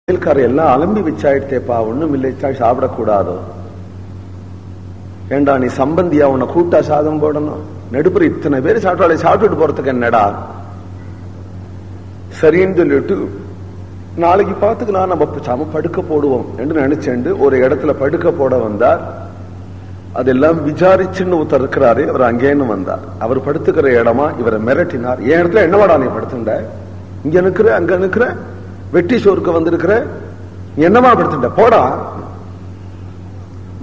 எல்லாம் அலம்பி வச்சாயிட்டேப்பா, ஒண்ணும் இல்லைச்சா சாப்பிடக்கூடாதோ? ஏண்டா நீ சம்பந்தியா, உன்னை கூட்டா சாதம் போடணும்? நடுப்புற இத்தனை பேர் சாப்பிட்டுட்டு போறதுக்கு என்னடா? சரின்னு சொல்லிட்டு நாளைக்கு பார்த்துக்கலாம், நம்ம படுக்க போடுவோம் என்று நினைச்சேன். ஒரு இடத்துல படுக்க போட வந்தார். அதெல்லாம் விசாரிச்சுன்னு ஒருத்தர் இருக்கிறாரு, அவர் அங்கேன்னு வந்தார். அவர் படுத்துக்கிற இடமா இவரை மிரட்டினார். என் இடத்துல என்னவாடா நீ படுத்துட்ட? இங்க நிக்கிற, அங்க நிக்கிற, வெட்டி சோறுக்கு வந்திருக்கிற, என்னமா படுத்துட்ட, போடா.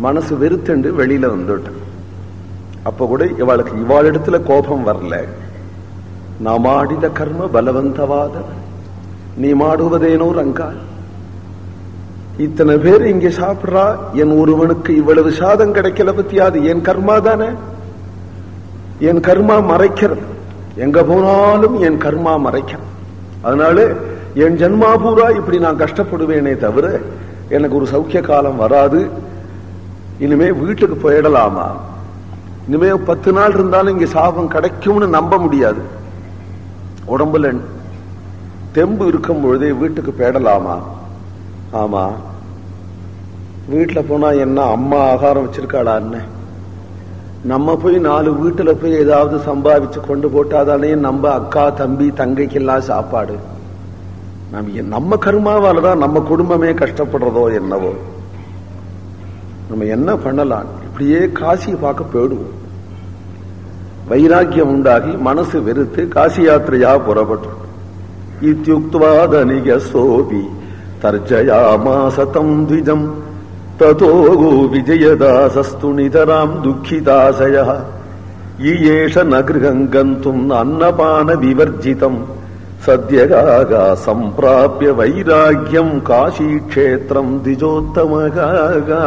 மனசு வெறுத்துண்டு வெளியில வந்துட்ட. அப்ப கூட இவாள் இடத்துல கோபம் வரல. நான் மாடித கர்ம பலவந்தவாத நீ மாடுவதேனோ ரங்கா. இத்தனை பேர் இங்க சாப்பிடுறா, என் ஒருவனுக்கு இவ்வளவு சாதம் கிடைக்கல பத்தியா? அது என் கர்மா தானே. என் கர்மா மறைக்கிறது, எங்க போனாலும் என் கர்மா மறைக்கிறது. அதனால என் ஜன்மா பூரா இப்படி நான் கஷ்டப்படுவேனே தவிர எனக்கு ஒரு சௌக்கிய காலம் வராது. இனிமே வீட்டுக்கு போயிடலாமா? இனிமே 10 நாள் இருந்தாலும் இங்க சாபம் கிடைக்கும்னு நம்ப முடியாது. உடம்புல தெம்பு இருக்கும் பொழுதே வீட்டுக்கு போயிடலாமா? ஆமா, வீட்டுல போனா என்ன, அம்மா ஆகாரம் வச்சிருக்காளான்னு நம்ம போய் 4 வீட்டுல போய் ஏதாவது சம்பாதிச்சு கொண்டு போட்டாதானே நம்ம அக்கா தம்பி தங்கைக்கெல்லாம் சாப்பாடு. நம்ம கர்மாவாலதான் நம்ம குடும்பமே கஷ்டப்படுறதோ என்னவோ. நம்ம என்ன பண்ணலாம்? இப்படியே காசியை பார்க்க போயிடுவோம். வைராக்கியம் உண்டாகி மனசு வெறுத்து காசி யாத்திரையா புறப்பட்டு இத்யுக்த்வாதனிக சோபி தர்ஜயாமாசதம் த்விஜம் ததோ விஜயதாசஸ்து நிதராம் துக்கிதாசய ஈயேஷ நகிருஹம் கந்தும் அன்னபான விவர்ஜிதம் சத்யகாகா சம்பிராப்ய வைராக்கியம் காசி க்ஷேத்திரம் திஜோத்தமகாகா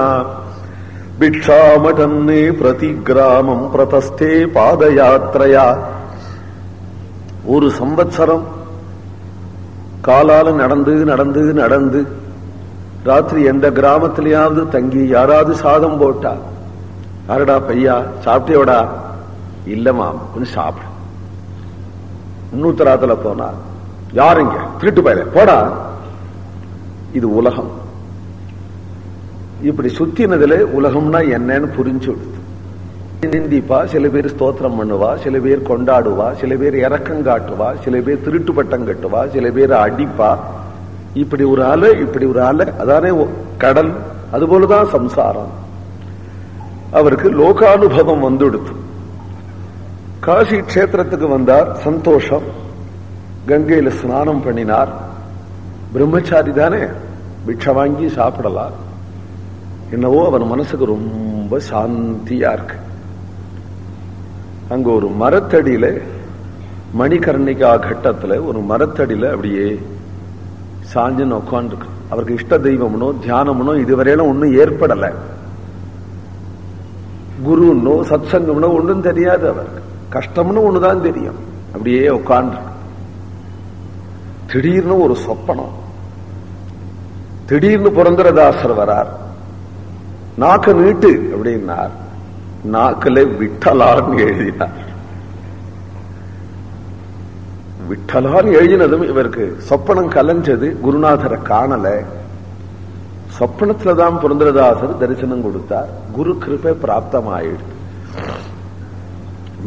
பிக்ஷாமடன்னே பிரதிகிராமம் பிரதஸ்தே பாதயாத்ரயா. ஒரு சம்பத்சரம் காலால நடந்து நடந்து நடந்து ராத்திரி எந்த கிராமத்திலேயாவது தங்கி யாராவது சாதம் போட்டா, யாரடா பையா சாப்பிட்டேவடா? இல்லமா, கொஞ்சம் சாப்பிடு. இன்னூத்தராத்துல போனா யாருங்க திருட்டு பயில போடா. இது உலகம். இப்படி சுத்தினதுல உலகம்னா என்னன்னு புரிஞ்சு நிந்திப்பா. சில பேர் ஸ்தோத்திரம் பண்ணுவா, சில பேர் கொண்டாடுவா, சில பேர் இறக்கம் காட்டுவா, சில பேர் திருட்டு பட்டம் கட்டுவா, சில பேர் அடிப்பா. இப்படி ஒரு அலை, இப்படி ஒரு அலை. அதானே கடல். அதுபோலதான் சம்சாரம். அவருக்கு லோகானுபவம் வந்துடுத்து. காசி கஷேத்திரத்துக்கு வந்தார், சந்தோஷம். கங்கையில ஸ்நானம் பண்ணினார். பிரம்மச்சாரி தானே, பிட்சை வாங்கி சாப்பிடலாம். என்னவோ அவன் மனசுக்கு ரொம்ப சாந்தியா இருக்கு. அங்க ஒரு மரத்தடியில, மணிகர்ணிகா கட்டத்துல ஒரு மரத்தடியில அப்படியே சாஞ்சுன்னு உட்காந்துருக்கு. அவருக்கு இஷ்ட தெய்வம்னோ தியானம்னோ இதுவரையிலும் ஒன்னும் ஏற்படல. குருன்னோ சத்சங்கம்னோ ஒன்றும் தெரியாது. அவருக்கு கஷ்டம்னு ஒண்ணுதான் தெரியும். அப்படியே உட்கார்ந்து திடீர்னு ஒரு சொப்பனம். திடீர்னு புரந்தரதாசர் வரார். நாக்கு நீட்டு அப்படின்னார். நாக்குல விட்டலான்னு எழுதினார். விட்டலான்னு எழுதினதும் இவருக்கு சொப்பனம் கலைஞ்சது. குருநாதரை காணல. சொப்பனத்துலதான் புரந்தரதாசர் தரிசனம் கொடுத்தார். குரு கிருபை பிராப்தமாயிடுது.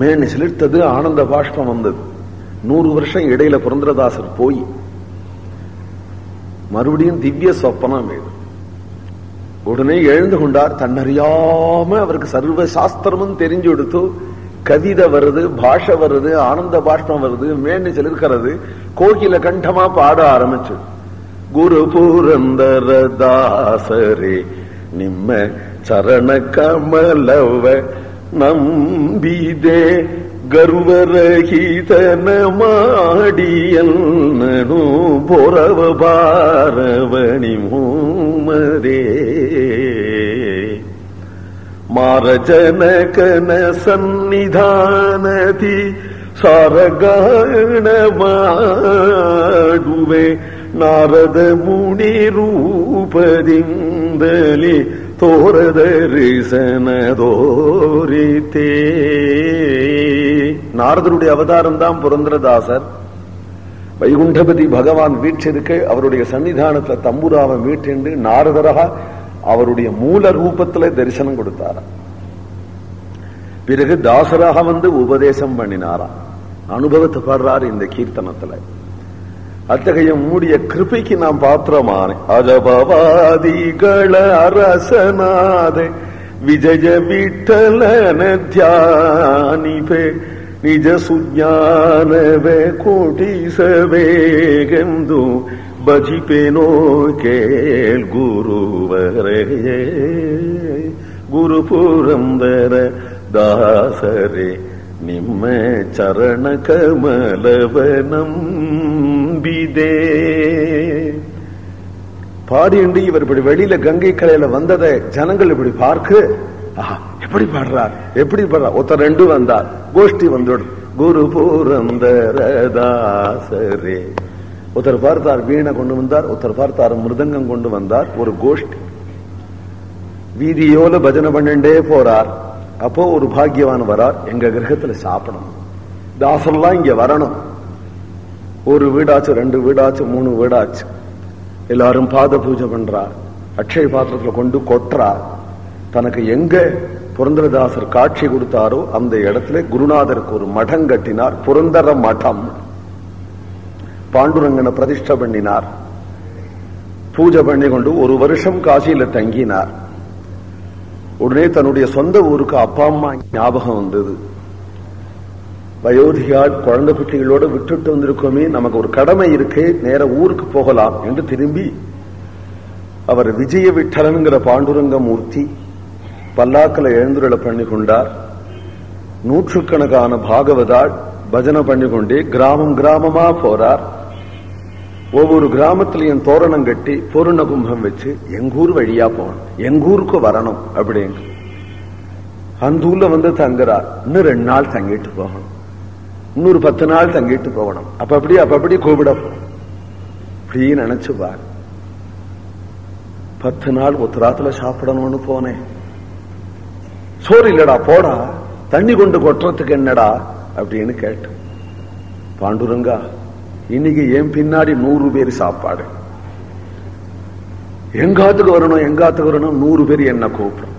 மேனி சிலிர்த்தது, ஆனந்த பாஷ்பம் வந்தது. 100 வருஷம் இடையில புரந்தரதாசர் போய் மறுபடியும் திவ்ய சொப்பனம் வேணும். உடனே எழுந்து கொண்டார். தன்னறியாம அவருக்கு சர்வ சாஸ்திரமும் தெரிஞ்சு கொடுத்து, கவிதை வருது, பாஷை வருது, ஆனந்த பாஷ்பம் வருது, மேனி சிலிர்க்கிறது. கோகில கண்டமா பாட ஆரம்பிச்சு. குரு புரந்தரதாசரே நிம்ம சரண கமலவ ನಂಬಿದೆ ಗರ್ವರಹಿತನ ಮಾಡಿಯಲ್ನನು ಪೊರವ ಬಾರವಣಿ ಮೂಮರೇ ಮಾರಜನಕನ ಸನ್ನಿಧಾನದಿ ಸಾರಗಾಣ ಮಾಡುವೆ ನಾರದ ಮುನಿ ರೂಪದಿಂದಲೇ தோரதரிசனதோரித்தே. நாரதருடைய அவதாரம் தான் புரந்தரதாசர். வைகுண்டபதி பகவான் வீற்றிருக்க அவருடைய சன்னிதானத்துல தம்புராவை மீட்டென்று நாரதராக அவருடைய மூல ரூபத்துல தரிசனம் கொடுத்தாரா. பிறகு தாசராக வந்து உபதேசம் பண்ணினாரா. அனுபவத்தை பாடுறாரு இந்த கீர்த்தனத்துல. அத்தகைய மூடிய கிருபைக்கு நாம் பாத்திரமான அஜபவாதிகள அரசநாத விஜய விட்டலன தியானிபே நிஜ சுஜானவே கோட்டிசவேகந்து பஜிபேனோ கேள் குருவரே குரு புரந்தர தாசரே நிம்ம சரண கமலவனம் பிதே பாடிண்டு இவர் இப்படி வெளியில கங்கை கரையில வந்ததை ஜனங்கள் இப்படி பார்க்க எப்படி பாடுறார் எப்படி பாடுறார். ஒருத்தர் ரெண்டு வந்தார், கோஷ்டி வந்தோடு குரு புரந்தரதாசரே. ஒருத்தர் பார்த்தார் வீணை கொண்டு வந்தார், ஒருத்தர் பார்த்தார் மிருதங்கம் கொண்டு வந்தார். ஒரு கோஷ்டி வீதியோல பஜனை பண்ணிண்டே போறார். அப்போ ஒரு பாக்கியவான் வரார், எங்க கிரகத்துல சாப்பிடணும், தாசர்லாம் இங்க வரணும். ஒரு வீடாச்சு, ரெண்டு வீடாச்சு, மூணு வீடாச்சு. எல்லாரும் பாத பூஜை பண்றார், அக்ஷய பாத்திரத்துல கொண்டு கொட்டுறார். தனக்கு எங்க புரந்தரதாசர் காட்சி கொடுத்தாரோ அந்த இடத்துல குருநாதருக்கு ஒரு மடம் கட்டினார், புரந்தர மடம். பாண்டுரங்கனை பிரதிஷ்டை பண்ணினார், பூஜை பண்ணி கொண்டு ஒரு வருஷம் காசியில தங்கினார். உடனே தன்னுடைய சொந்த ஊருக்கு அப்பா அம்மா ஞாபகம் வந்தது. வயோதிகால் குழந்தை குட்டிகளோட விட்டுட்டு வந்திருக்கோமே, நமக்கு ஒரு கடமை இருக்கு, நேர ஊருக்கு போகலாம் என்று திரும்பி அவர் விஜய விட்டலன்கிற பாண்டுரங்க மூர்த்தி பல்லாக்கில் எழுந்துருளை பண்ணி கொண்டார். நூற்றுக்கணக்கான பாகவதால் பஜனை பண்ணி கொண்டே கிராமம் கிராமமா போறார். ஒவ்வொரு கிராமத்திலையும் தோரணம் கட்டி பூர்ண கும்பம் வச்சு எங்கூர் வழியா போகணும், எங்கூருக்கு வரணும் அப்படின்னு அந்த ஊர்ல வந்து தங்குறார். இன்னும் 2 நாள் தங்கிட்டு போகணும், இன்னொரு 10 நாள் தங்கிட்டு போகணும். அப்படி கூப்பிட இப்படி நினைச்சுப்பார். 10 நாள் உத்தராத்துல சாப்பிடணும்னு போனேன், சோறு இல்லடா, போடா, தண்ணி கொண்டு கொட்டுறதுக்கு என்னடா அப்படின்னு கேட்டு, பாண்டுரங்கா இன்னைக்கு என் பின்னாடி 100 பேர் சாப்பாடு, எங்காத்துக்கு வரணும் 100 பேர் என்ன கூப்பிடும்.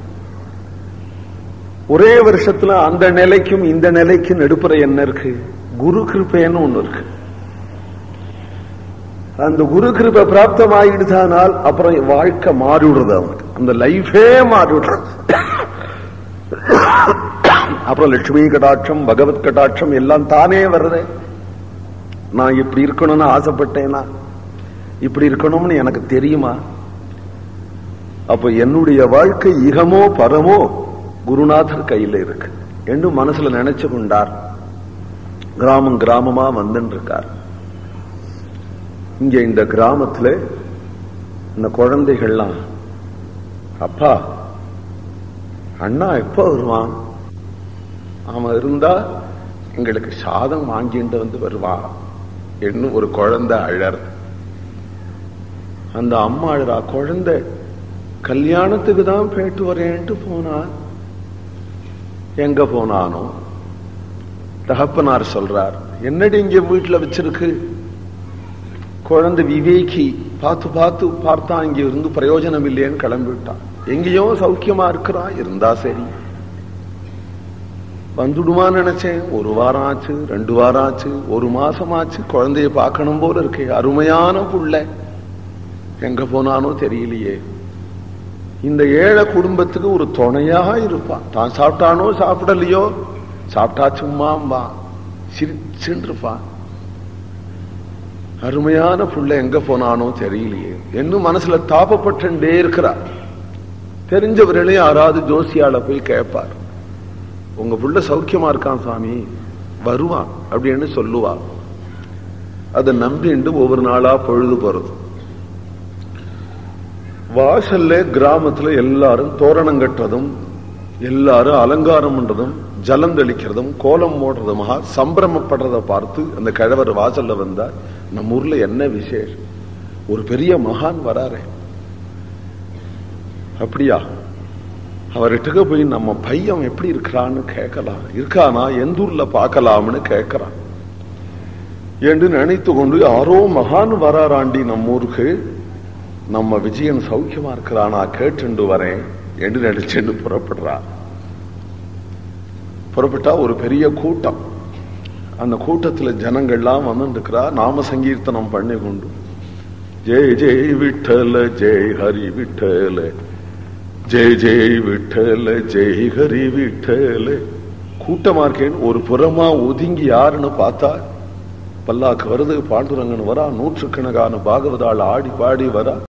ஒரே வருஷத்துல அந்த நிலைக்கும் இந்த நிலைக்கும் நடுப்புற என்ன இருக்கு? குரு கிருபைன்னு ஒண்ணு இருக்கு. அந்த குரு கிருபை பிராப்தமாயிடுதானால் அப்புறம் வாழ்க்கை மாறிவிடுறது, அவனுக்கு அந்த லைஃபே மாறிவிடுறது. அப்புறம் லட்சுமி கடாட்சம், பகவத் கடாட்சம் எல்லாம் தானே வருது. நான் இப்படி இருக்கணும்னு ஆசைப்பட்டேனா, இப்படி இருக்கணும்னு எனக்கு தெரியுமா? அப்ப என்னுடைய வாழ்க்கை இகமோ பரமோ குருநாதர் கையில இருக்கு என்று மனசுல நினைச்சு கொண்டார். கிராமம் கிராமமா வந்துட்டு இருக்கார். இங்க இந்த கிராமத்துல இந்த குழந்தைகள்லாம், அப்பா அண்ணா எப்ப வருவான், அவன் இருந்தா எங்களுக்கு சாதம் வாங்கிட்டு வந்து வருவான் என்று ஒரு குழந்தை அழற. அந்த அம்மா அழறா, குழந்தை கல்யாணத்துக்கு தான் போயிட்டு வரேன்ட்டு போனான், எங்க போனானோ? தகப்பனார் சொல்றார், என்னடி இங்க வீட்டுல வச்சிருக்கு? குழந்தை விவேகி பார்த்து பார்த்து பார்த்தா இங்க இருந்து பிரயோஜனம் இல்லையேன்னு கிளம்பிவிட்டான். எங்கேயோ சௌக்கியமா இருக்கிறான், இருந்தா சரி வந்துடுமான்னு நினைச்சேன். 1 வாரம் ஆச்சு, 2 வாரம் ஆச்சு, 1 மாசம் ஆச்சு, குழந்தைய பார்க்கணும் போல இருக்கே, அருமையான புள்ள, எங்க போனானோ தெரியலையே. இந்த ஏழை குடும்பத்துக்கு ஒரு துணையா இருப்பான். தான் சாப்பிட்டானோ சாப்பிடலையோ, சாப்பிட்டா சும்மா சிரிச்சுன்னு இருப்பான். அருமையான புள்ள எங்க போனானோ தெரியலையே என்று மனசுல தாபப்பட்டே இருக்கிறார். தெரிஞ்சவர்களே யாராவது ஜோசியால போய் கேட்பார், உங்க புள்ள சௌக்கியமா இருக்கான் சாமி, வருவான் அப்படின்னு சொல்லுவா. அதை நம்பிண்டு ஒவ்வொரு நாளா பொழுது போறது. வாசல்ல கிராமத்துல எல்லாரும் தோரணம் கட்டுறதும், எல்லாரும் அலங்காரம் பண்றதும், ஜலம் தெளிக்கிறதும், கோலம் போடுறதுமா சம்பிரமப்படுறத பார்த்து அந்த கிழவர் வாசல்ல வந்தார். நம்ம ஊர்ல என்ன விசேஷம், ஒரு பெரிய மகான் வராரு. அப்படியா? அவர்கிட்ட போய் நம்ம பையன் எப்படி இருக்கிறான்னு கேட்கலாம், இருக்கானா, எந்த ஊர்ல பார்க்கலாம்னு கேட்கிறான். என்று நினைத்து கொண்டு யாரோ மகான் வராராண்டி நம்ம ஊருக்கு, நம்ம விஜயன் சௌக்கியமா இருக்கிறானா கேட்டு வரேன் என்று நினைச்சு புறப்படுறா. புறப்பட்டா ஒரு பெரிய கூட்டம். அந்த கூட்டத்துல ஜனங்கள்லாம் வந்துருக்கிறா. நாம சங்கீர்த்தனம் பண்ணி கொண்டு ஜெய் ஜெய் விட்டல ஜெய் ஹரி விட்டல, ஜெய் ஜெய் விட்டல ஜெய் ஹரி விட்டல. கூட்டமா இருக்கேன்னு ஒரு புறமா ஒதுங்கி யாருன்னு பார்த்தா பல்லாக்கு வருது, பாண்டுரங்கன் வரா, நூற்றுக்கணக்கான பாகவதாள் ஆடி பாடி வரா.